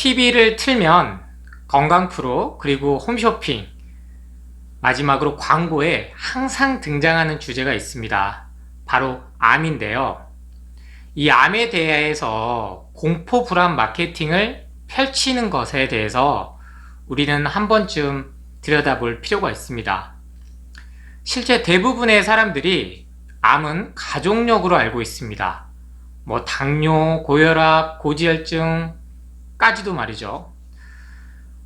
TV를 틀면 건강 프로, 그리고 홈쇼핑, 마지막으로 광고에 항상 등장하는 주제가 있습니다. 바로 암인데요. 이 암에 대해서 공포 불안 마케팅을 펼치는 것에 대해서 우리는 한 번쯤 들여다볼 필요가 있습니다. 실제 대부분의 사람들이 암은 가족력으로 알고 있습니다. 당뇨, 고혈압, 고지혈증까지도 말이죠.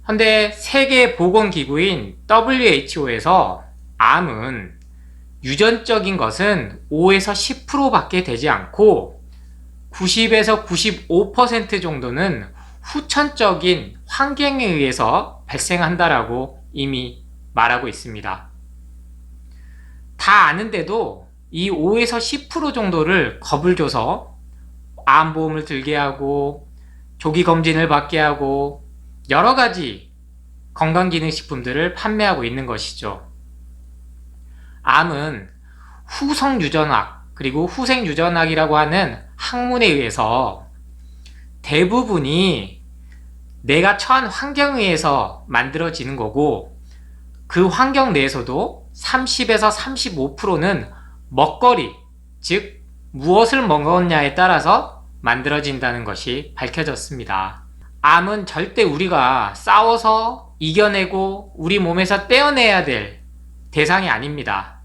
근데 세계보건기구인 WHO에서 암은 유전적인 것은 5에서 10%밖에 되지 않고 90에서 95% 정도는 후천적인 환경에 의해서 발생한다라고 이미 말하고 있습니다. 다 아는데도 이 5에서 10% 정도를 겁을 줘서 암보험을 들게 하고 조기검진을 받게 하고 여러가지 건강기능식품들을 판매하고 있는 것이죠. 암은 후성유전학 그리고 후생유전학이라고 하는 학문에 의해서 대부분이 내가 처한 환경에 의해서 만들어지는 거고, 그 환경 내에서도 30에서 35%는 먹거리, 즉 무엇을 먹었냐에 따라서 만들어진다는 것이 밝혀졌습니다. 암은 절대 우리가 싸워서 이겨내고 우리 몸에서 떼어내야 될 대상이 아닙니다.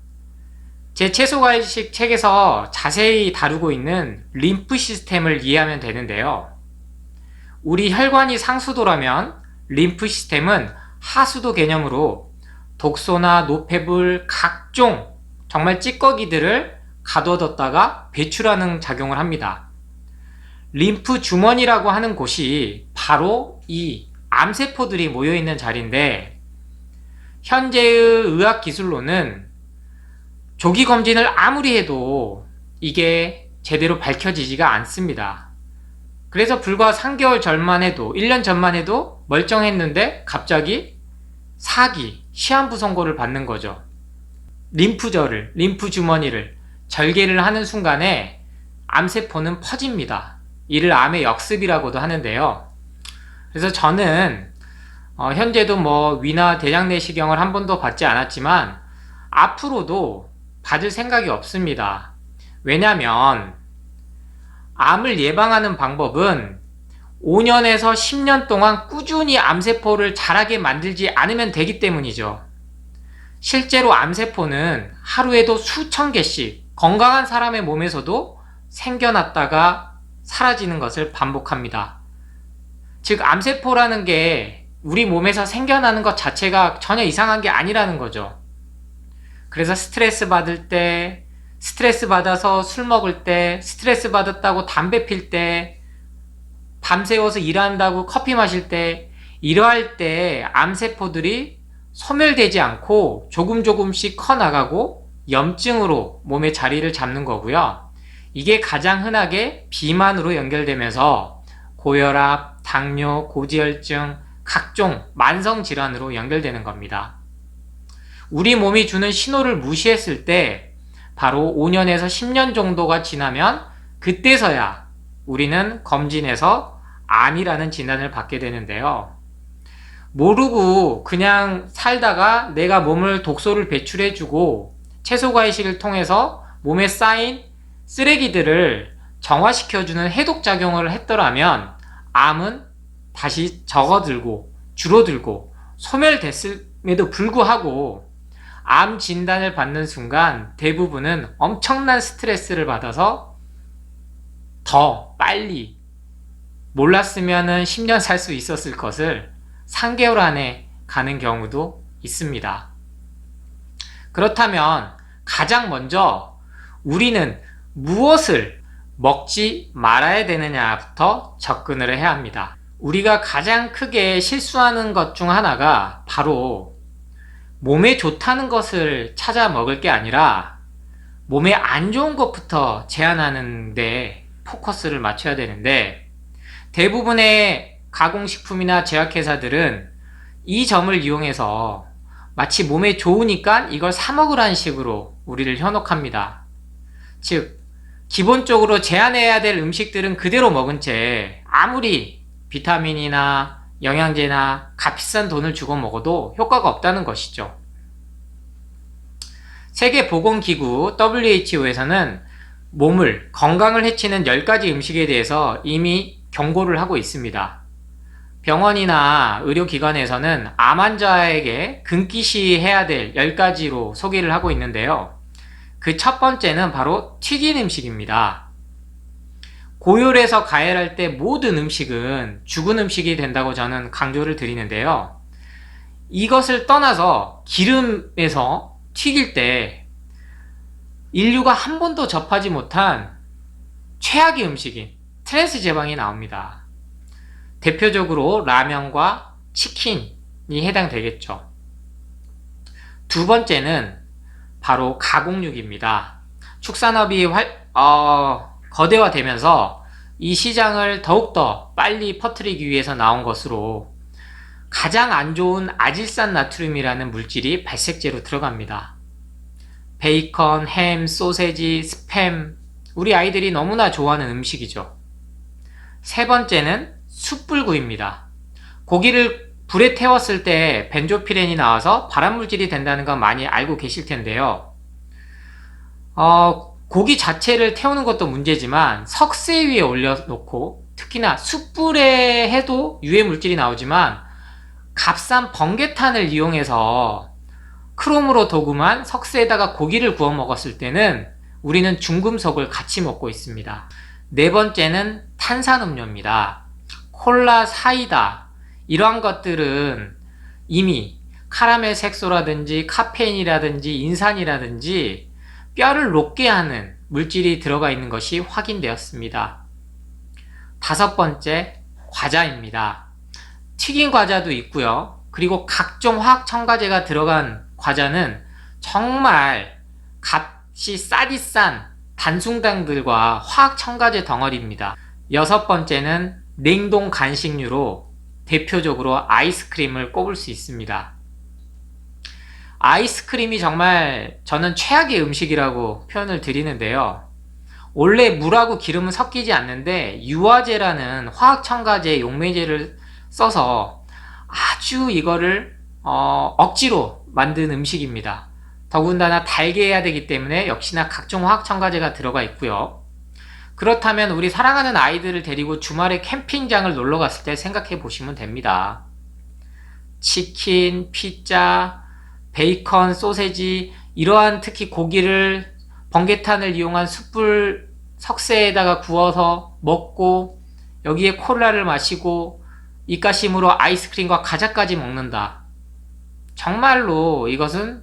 제 채소과일식 책에서 자세히 다루고 있는 림프 시스템을 이해하면 되는데요. 우리 혈관이 상수도라면 림프 시스템은 하수도 개념으로 독소나 노폐물, 각종 정말 찌꺼기들을 가둬뒀다가 배출하는 작용을 합니다. 림프 주머니라고 하는 곳이 바로 이 암세포들이 모여있는 자리인데, 현재의 의학 기술로는 조기검진을 아무리 해도 이게 제대로 밝혀지지가 않습니다. 그래서 불과 3개월 전만 해도, 1년 전만 해도 멀쩡했는데 갑자기 사기, 시한부 선고를 받는 거죠. 림프절을, 림프 주머니를 절개를 하는 순간에 암세포는 퍼집니다. 이를 암의 역습이라고도 하는데요. 그래서 저는 현재도 위나 대장 내시경을 한 번도 받지 않았지만 앞으로도 받을 생각이 없습니다. 왜냐면 암을 예방하는 방법은 5년에서 10년 동안 꾸준히 암세포를 자라게 만들지 않으면 되기 때문이죠. 실제로 암세포는 하루에도 수천 개씩 건강한 사람의 몸에서도 생겨났다가 사라지는 것을 반복합니다. 즉 암세포라는 게 우리 몸에서 생겨나는 것 자체가 전혀 이상한 게 아니라는 거죠. 그래서 스트레스 받을 때, 스트레스 받아서 술 먹을 때, 스트레스 받았다고 담배 필 때, 밤새워서 일한다고 커피 마실 때, 이러할 때 암세포들이 소멸되지 않고 조금씩 커나가고 염증으로 몸에 자리를 잡는 거고요. 이게 가장 흔하게 비만으로 연결되면서 고혈압, 당뇨, 고지혈증, 각종 만성질환으로 연결되는 겁니다. 우리 몸이 주는 신호를 무시했을 때 바로 5년에서 10년 정도가 지나면 그때서야 우리는 검진에서 암이라는 진단을 받게 되는데요. 모르고 그냥 살다가 내가 몸을 독소를 배출해주고 채소과일식을 통해서 몸에 쌓인 쓰레기들을 정화시켜주는 해독작용을 했더라면 암은 다시 적어들고 줄어들고 소멸됐음에도 불구하고 암 진단을 받는 순간 대부분은 엄청난 스트레스를 받아서 더 빨리, 몰랐으면 10년 살 수 있었을 것을 3개월 안에 가는 경우도 있습니다. 그렇다면 가장 먼저 우리는 무엇을 먹지 말아야 되느냐부터 접근을 해야 합니다. 우리가 가장 크게 실수하는 것 중 하나가 바로 몸에 좋다는 것을 찾아 먹을 게 아니라 몸에 안 좋은 것부터 제한하는 데 포커스를 맞춰야 되는데, 대부분의 가공식품이나 제약회사들은 이 점을 이용해서 마치 몸에 좋으니까 이걸 사 먹으라는 식으로 우리를 현혹합니다. 즉 기본적으로 제한해야 될 음식들은 그대로 먹은 채 아무리 비타민이나 영양제나 값비싼 돈을 주고 먹어도 효과가 없다는 것이죠. 세계보건기구 WHO에서는 건강을 해치는 10가지 음식에 대해서 이미 경고를 하고 있습니다. 병원이나 의료기관에서는 암 환자에게 금기시해야 될 10가지로 소개를 하고 있는데요. 그 첫 번째는 바로 튀긴 음식입니다. 고열에서 가열할 때 모든 음식은 죽은 음식이 된다고 저는 강조를 드리는데요. 이것을 떠나서 기름에서 튀길 때 인류가 한 번도 접하지 못한 최악의 음식인 트랜스 지방이 나옵니다. 대표적으로 라면과 치킨이 해당되겠죠. 두 번째는 바로 가공육입니다. 축산업이 거대화되면서 이 시장을 더욱더 빨리 퍼뜨리기 위해서 나온 것으로 가장 안 좋은 아질산 나트륨이라는 물질이 발색제로 들어갑니다. 베이컨, 햄, 소세지, 스팸, 우리 아이들이 너무나 좋아하는 음식이죠. 세 번째는 숯불구이입니다. 고기를 불에 태웠을 때 벤조피렌이 나와서 발암물질이 된다는 건 많이 알고 계실 텐데요. 고기 자체를 태우는 것도 문제지만 석쇠 위에 올려놓고 특히나 숯불에 해도 유해물질이 나오지만 값싼 번개탄을 이용해서 크롬으로 도금한 석쇠에다가 고기를 구워 먹었을 때는 우리는 중금속을 같이 먹고 있습니다. 네 번째는 탄산음료입니다. 콜라, 사이다 이러한 것들은 이미 카라멜 색소라든지 카페인이라든지 인산이라든지 뼈를 녹게 하는 물질이 들어가 있는 것이 확인되었습니다. 다섯 번째, 과자입니다. 튀긴 과자도 있고요. 그리고 각종 화학 첨가제가 들어간 과자는 정말 값이 싸디 싼 단순당들과 화학 첨가제 덩어리입니다. 여섯 번째는 냉동 간식류로 대표적으로 아이스크림을 꼽을 수 있습니다. 아이스크림이 정말 저는 최악의 음식이라고 표현을 드리는데요. 원래 물하고 기름은 섞이지 않는데 유화제라는 화학 첨가제 용매제를 써서 아주 이거를 억지로 만든 음식입니다. 더군다나 달게 해야 되기 때문에 역시나 각종 화학 첨가제가 들어가 있고요. 그렇다면 우리 사랑하는 아이들을 데리고 주말에 캠핑장을 놀러 갔을 때 생각해 보시면 됩니다. 치킨, 피자, 베이컨, 소세지 이러한 특히 고기를 번개탄을 이용한 숯불 석쇠에다가 구워서 먹고 여기에 콜라를 마시고 입가심으로 아이스크림과 과자까지 먹는다. 정말로 이것은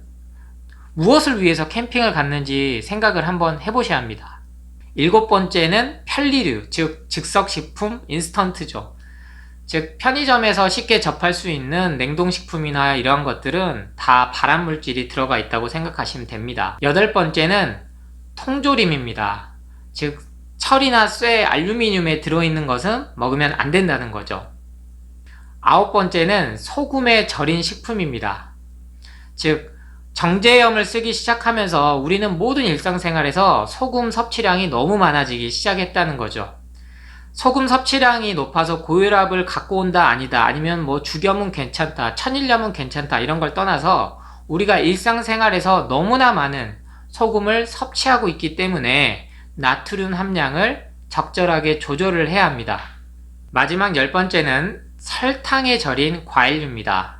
무엇을 위해서 캠핑을 갔는지 생각을 한번 해보셔야 합니다. 일곱 번째는 편리류, 즉 즉석식품, 인스턴트죠. 즉 편의점에서 쉽게 접할 수 있는 냉동식품이나 이러한 것들은 다 발암물질이 들어가 있다고 생각하시면 됩니다. 여덟 번째는 통조림입니다. 즉 철이나 쇠, 알루미늄에 들어있는 것은 먹으면 안 된다는 거죠. 아홉 번째는 소금에 절인 식품입니다. 즉 정제염을 쓰기 시작하면서 우리는 모든 일상생활에서 소금 섭취량이 너무 많아지기 시작했다는 거죠. 소금 섭취량이 높아서 고혈압을 갖고 온다 아니다 아니면 뭐 죽염은 괜찮다 천일염은 괜찮다 이런 걸 떠나서 우리가 일상생활에서 너무나 많은 소금을 섭취하고 있기 때문에 나트륨 함량을 적절하게 조절을 해야 합니다. 마지막 열 번째는 설탕에 절인 과일류입니다.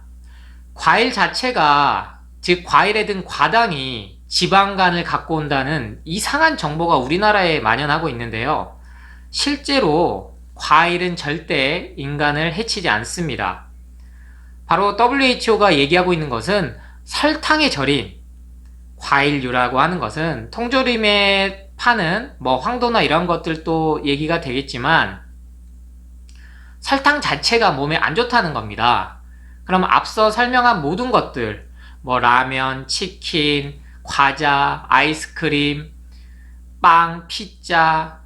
과일 자체가 즉 과일에 든 과당이 지방간을 갖고 온다는 이상한 정보가 우리나라에 만연하고 있는데요. 실제로 과일은 절대 인간을 해치지 않습니다. 바로 WHO가 얘기하고 있는 것은 설탕에 절인 과일류라고 하는 것은 통조림에 파는 뭐 황도나 이런 것들도 얘기가 되겠지만 설탕 자체가 몸에 안 좋다는 겁니다. 그럼 앞서 설명한 모든 것들 뭐 라면, 치킨, 과자, 아이스크림, 빵, 피자,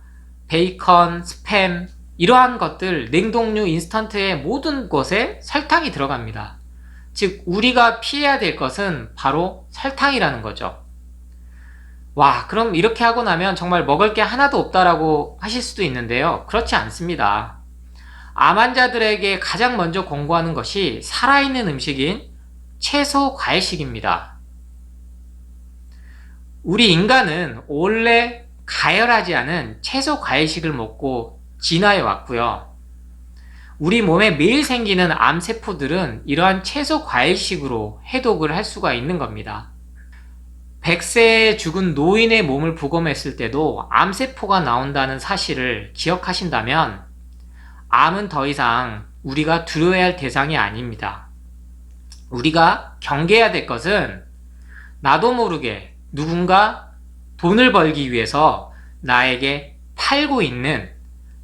베이컨, 스팸 이러한 것들 냉동류, 인스턴트의 모든 것에 설탕이 들어갑니다. 즉 우리가 피해야 될 것은 바로 설탕이라는 거죠. 와, 그럼 이렇게 하고 나면 정말 먹을 게 하나도 없다라고 하실 수도 있는데요. 그렇지 않습니다. 암 환자들에게 가장 먼저 권고하는 것이 살아있는 음식인 채소 과일식입니다. 우리 인간은 원래 가열하지 않은 채소 과일식을 먹고 진화해 왔고요. 우리 몸에 매일 생기는 암세포들은 이러한 채소 과일식으로 해독을 할 수가 있는 겁니다. 100세에 죽은 노인의 몸을 부검했을 때도 암세포가 나온다는 사실을 기억하신다면 암은 더 이상 우리가 두려워해야 할 대상이 아닙니다. 우리가 경계해야 될 것은 나도 모르게 누군가 돈을 벌기 위해서 나에게 팔고 있는,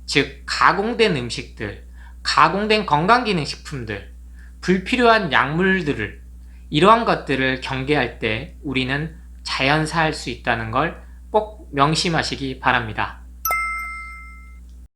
즉 가공된 음식들, 가공된 건강기능식품들, 불필요한 약물들을, 이러한 것들을 경계할 때 우리는 자연사할 수 있다는 걸 꼭 명심하시기 바랍니다.